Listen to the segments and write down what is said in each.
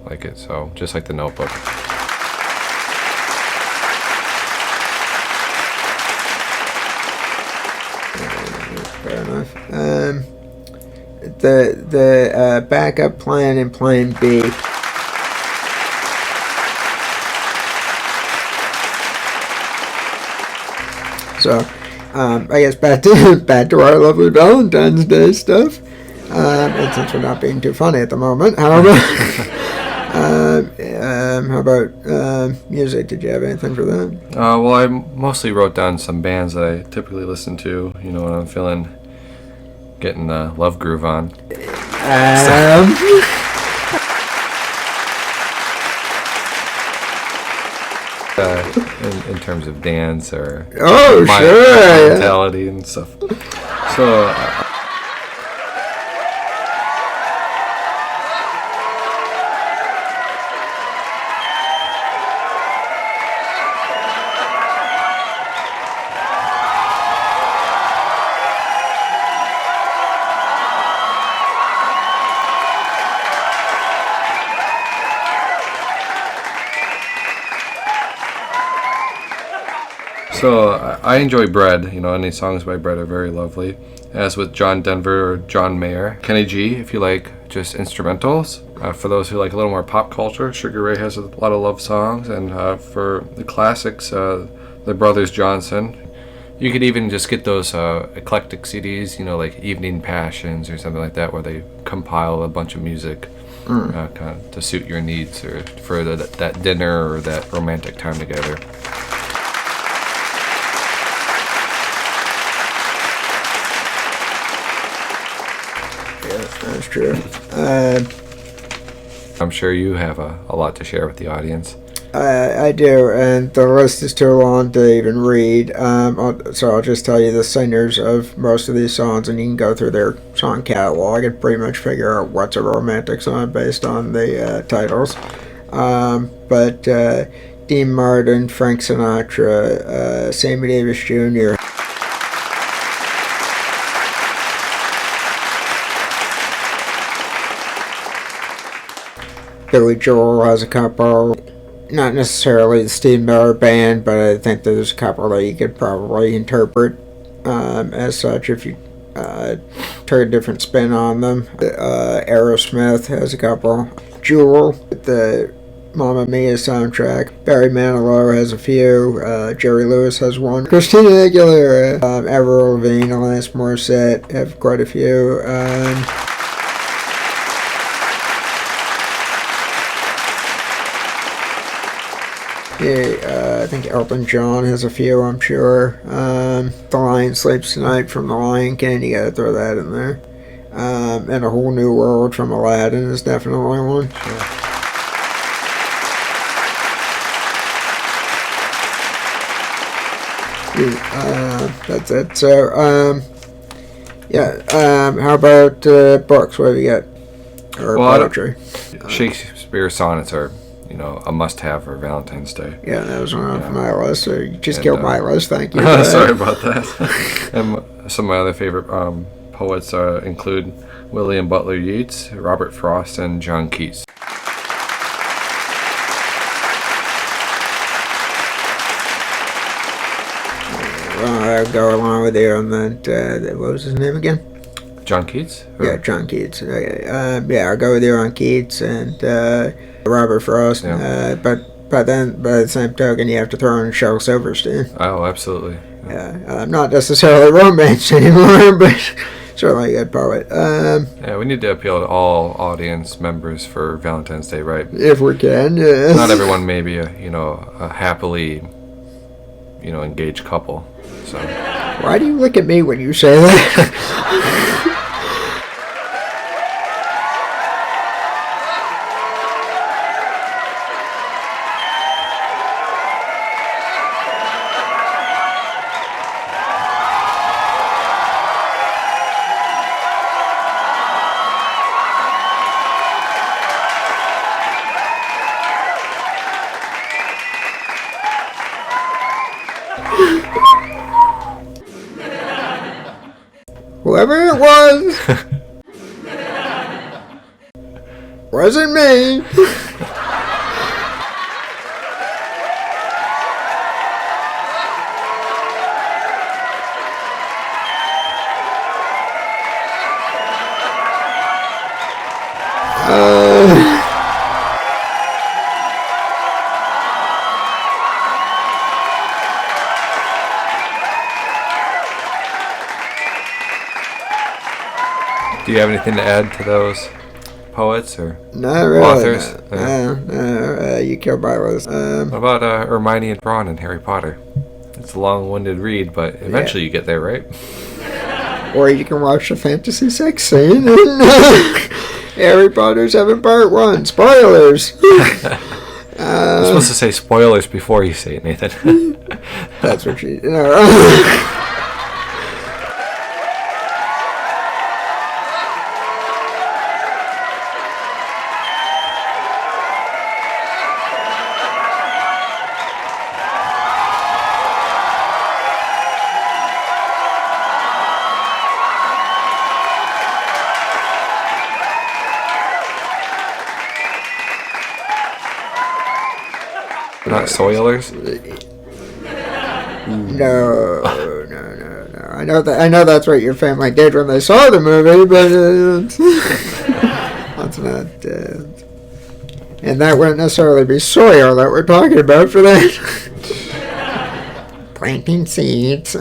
like it. So just like The Notebook. Fair enough. The backup plan in Plan B. So, I guess back to our lovely Valentine's Day stuff. And since we're not being too funny at the moment, how about music? Did you have anything for that? Well, I mostly wrote down some bands that I typically listen to, when I'm getting the love groove on. In terms of dance or my mentality and stuff. So I enjoy Bread. Any songs by Bread are very lovely. As with John Denver or John Mayer. Kenny G, if you like just instrumentals. For those who like a little more pop culture, Sugar Ray has a lot of love songs. And for the classics, the Brothers Johnson. You could even just get those eclectic CDs, like Evening Passions or something like that, where they compile a bunch of music kind of to suit your needs or for that dinner or that romantic time together. That's true. I'm sure you have a lot to share with the audience. I do, and the list is too long to even read. So I'll just tell you the singers of most of these songs, and you can go through their song catalog and pretty much figure out what's a romantic song based on the titles. But Dean Martin, Frank Sinatra, Sammy Davis Jr., Billy Joel has a couple. Not necessarily the Steve Miller Band, but I think there's a couple that you could probably interpret as such if you turn a different spin on them. Aerosmith has a couple. Jewel, the Mamma Mia soundtrack. Barry Manilow has a few. Jerry Lewis has one. Christina Aguilera, Avril Lavigne, Alanis Morissette have quite a few. I think Elton John has a few, I'm sure. The Lion Sleeps Tonight from The Lion King, you gotta throw that in there. And A Whole New World from Aladdin is definitely one. Sure. That's it. So, how about books? What have you got? Or poetry? Shakespeare sonnets are a must-have for Valentine's Day. Yeah, that was one off my list. So you just killed my list. Thank you. Sorry about that. And some of my other favorite poets include William Butler Yeats, Robert Frost, and John Keats. I'll go along with you on that. What was his name again? John Keats? Yeah, John Keats. I'll go with you on Keats and Robert Frost. Yeah. But then, by the same token, you have to throw in Shel Silverstein. Oh, absolutely. Yeah, not necessarily romance anymore, but certainly a good poet. Yeah, we need to appeal to all audience members for Valentine's Day, right? If we can, yes. Not everyone may be a happily, engaged couple. So. Why do you look at me when you say that? Whoever it was, wasn't me. Do you have anything to add to those poets or Not really. authors? You killed my list. What about Hermione and Ron in Harry Potter? It's a long-winded read, but eventually you get there, right? Or you can watch the fantasy sex scene in Harry Potter 7 Part 1. Spoilers! You're supposed to say spoilers before you say it, Nathan. That's what you Not soilers? No. I know that's what your family did when they saw the movie, but that's not. And that wouldn't necessarily be soil that we're talking about for that. Planting seeds.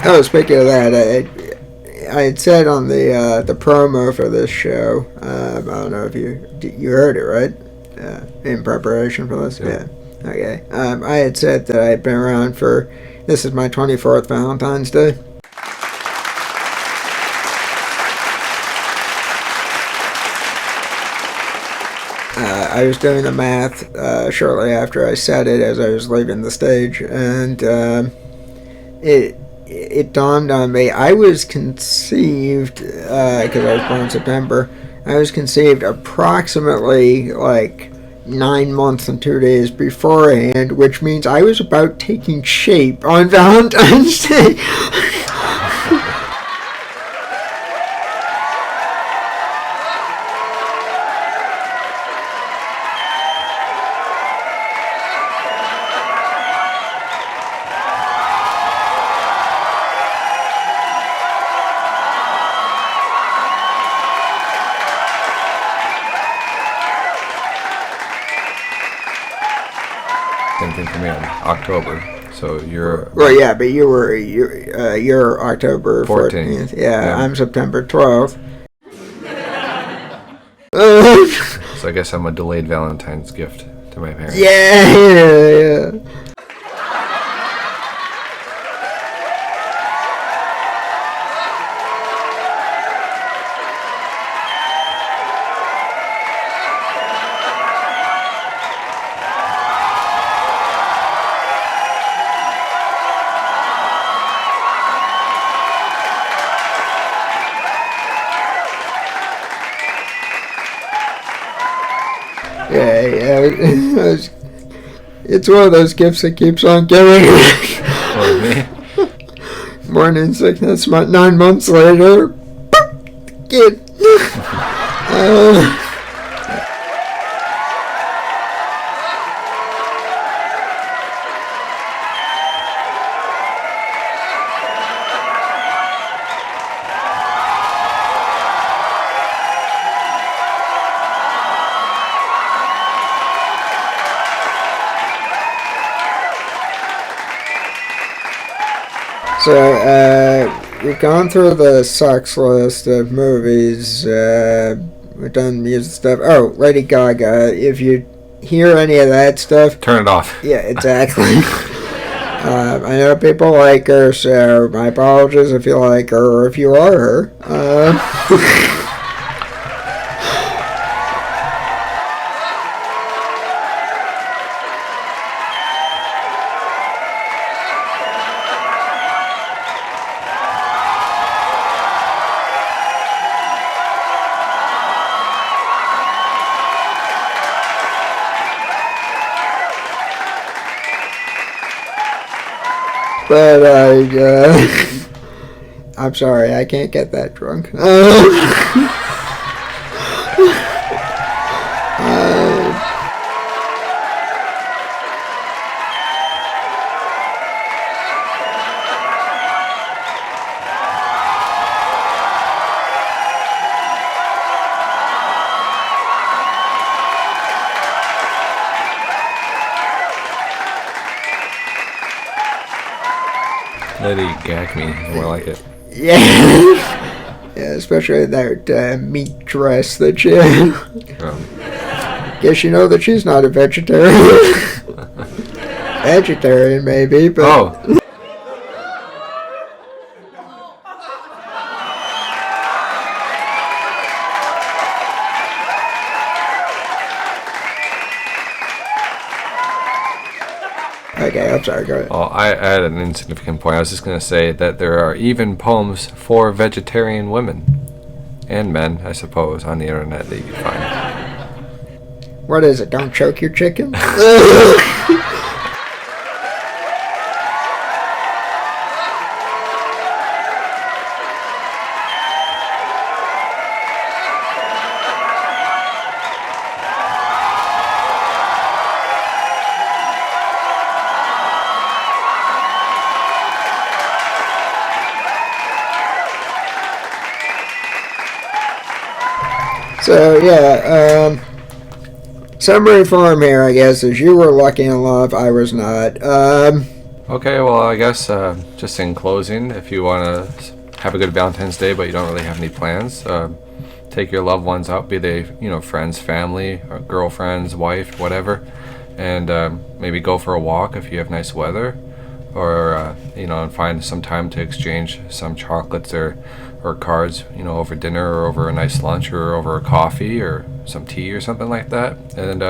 Oh, speaking of that, I had said on the promo for this show. I don't know if you heard it, right? In preparation for this, yeah. Okay. I had said that I'd been around for. This is my 24th Valentine's Day. I was doing the math shortly after I said it as I was leaving the stage, and it dawned on me. I was conceived, because I was born in September, I was conceived approximately like 9 months and 2 days beforehand, which means I was about taking shape on Valentine's Day. Same thing for me on October. So you're. Well, yeah, but you're October 14th. Yeah, I'm September 12th. So I guess I'm a delayed Valentine's gift to my parents. Yeah. Yeah. It's one of those gifts that keeps on giving. Or me. Morning sickness, 9 months later, kid. So, we've gone through the sucks list of movies. We've done music stuff. Oh, Lady Gaga. If you hear any of that stuff, turn it off. Yeah, exactly. I know people like her, so my apologies if you like her or if you are her. But I'm sorry, I can't get that drunk. Lady Gag Me, more like it. Yeah. Yeah, especially that meat dress that she had. Guess you know that she's not a vegetarian. Vegetarian, maybe, but... Oh! Okay, I'm sorry, go ahead. Well, I had an insignificant point. I was just going to say that there are even poems for vegetarian women and men, I suppose, on the internet that you can find. What is it? Don't choke your chicken? So, yeah, summary form here, I guess, is you were lucky in love, I was not. Okay, well, I guess just in closing, if you want to have a good Valentine's Day, but you don't really have any plans, take your loved ones out, be they friends, family, or girlfriends, wife, whatever, and maybe go for a walk if you have nice weather, or and find some time to exchange some chocolates or cards, over dinner or over a nice lunch or over a coffee or some tea or something like that. And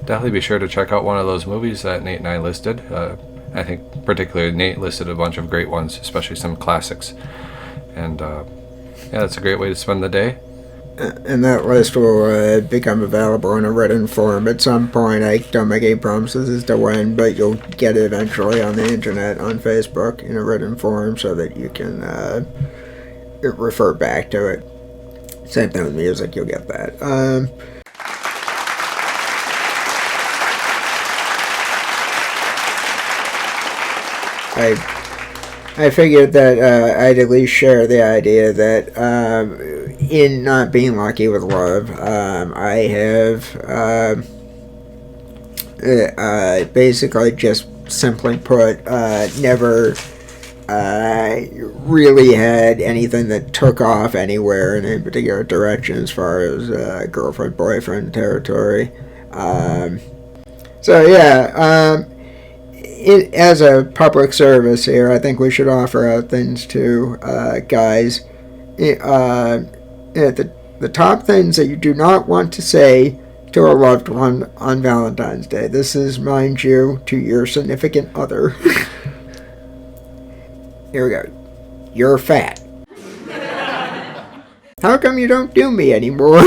definitely be sure to check out one of those movies that Nate and I listed. I think particularly Nate listed a bunch of great ones, especially some classics. And yeah, that's a great way to spend the day. And that list will become available in a written form at some point. I don't make any promises as to when, but you'll get it eventually on the internet, on Facebook, in a written form so that you can refer back to it. Same thing with music, you'll get that. I figured that I'd at least share the idea that in not being lucky with love, I have basically just simply put never really had anything that took off anywhere in any particular direction as far as girlfriend-boyfriend territory. So yeah, as a public service here, I think we should offer out things to guys. The top things that you do not want to say to a loved one on Valentine's Day. This is, mind you, to your significant other. Here we go. You're fat. How come you don't do me anymore?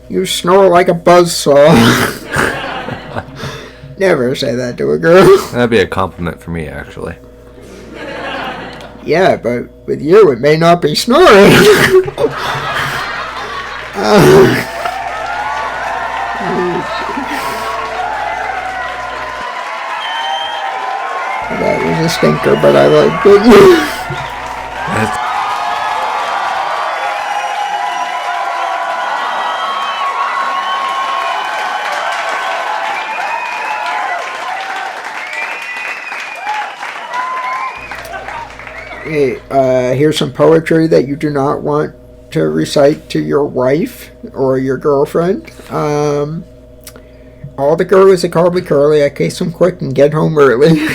You snore like a buzzsaw. Never say that to a girl. That'd be a compliment for me, actually. Yeah, but with you, it may not be snoring. That was a stinker, but I liked it. Here's some poetry that you do not want to recite to your wife or your girlfriend. All the girlies that call me Curly, I kiss them quick and get home early.